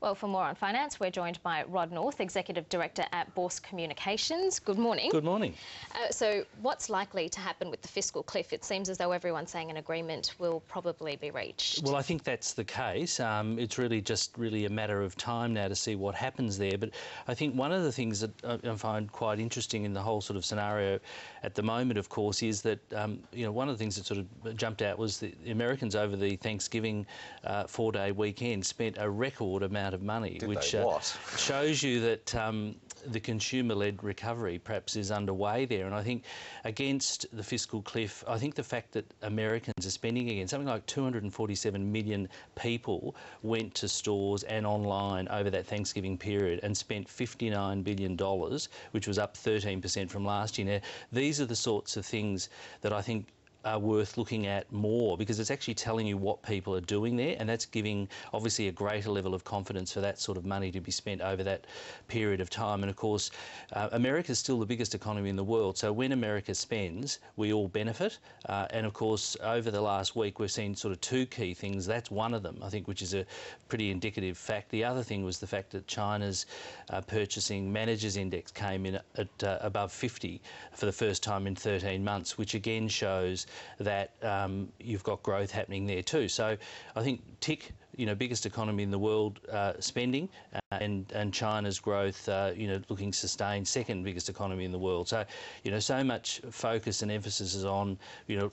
Well, for more on finance, we're joined by Rod North, Executive Director at Bourse Communications. Good morning. Good morning. So what's likely to happen with the fiscal cliff? It seems as though everyone's saying an agreement will probably be reached. Well, I think that's the case. It's really a matter of time now to see what happens there. But I think one of the things that I find quite interesting in the whole sort of scenario at the moment, of course, is that, one of the things that sort of jumped out was the Americans over the Thanksgiving 4-day weekend spent a record amount of money, which shows you that the consumer-led recovery perhaps is underway there. And I think against the fiscal cliff, I think the fact that Americans are spending again, something like 247 million people went to stores and online over that Thanksgiving period and spent $59 billion, which was up 13% from last year. Now, these are the sorts of things that I think are worth looking at more, because it's actually telling you what people are doing there, and that's giving obviously a greater level of confidence for that sort of money to be spent over that period of time. And of course, America is still the biggest economy in the world, so when America spends, we all benefit. And of course, over the last week, we've seen sort of two key things. That's one of them, I think, which is a pretty indicative fact. The other thing was the fact that China's purchasing managers index came in at above 50 for the first time in 13 months, which again shows that you've got growth happening there too. So I think tick, biggest economy in the world spending, and China's growth, looking sustained, second biggest economy in the world. So, so much focus and emphasis is on,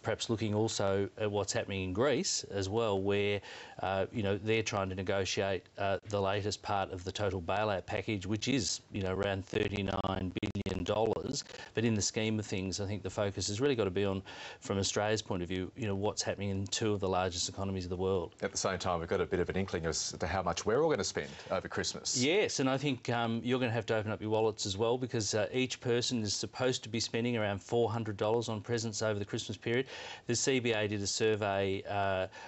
perhaps looking also at what's happening in Greece as well, where, they're trying to negotiate the latest part of the total bailout package, which is, around $39 billion. But in the scheme of things, I think the focus has really got to be on, from Australia's point of view, what's happening in two of the largest economies of the world. At the same time, we've got a bit of an inkling as to how much we're all going to spend over Christmas. Yes, and I think you're going to have to open up your wallets as well, because each person is supposed to be spending around $400 on presents over the Christmas period. The CBA did a survey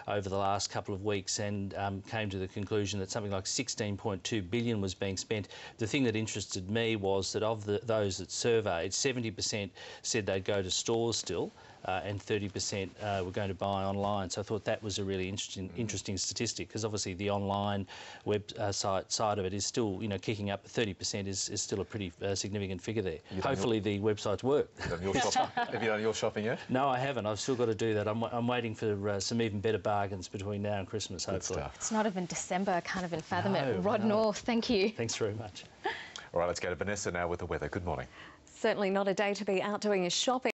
over the last couple of weeks and came to the conclusion that something like $16.2 billion was being spent. The thing that interested me was that of those that surveyed, 70% said they'd go to stores still, and 30% were going to buy online. So I thought that was a really interesting statistic, because obviously the online website side of it is still, kicking up. 30% is still a pretty significant figure there. Hopefully the websites work. Have you done your shopping yet? No, I haven't. I've still got to do that. I'm waiting for some even better bargains between now and Christmas, hopefully. It's not even December. I can't even fathom it. Rod North, thank you. Thanks very much. All right, let's go to Vanessa now with the weather. Good morning. Certainly not a day to be out doing your shopping.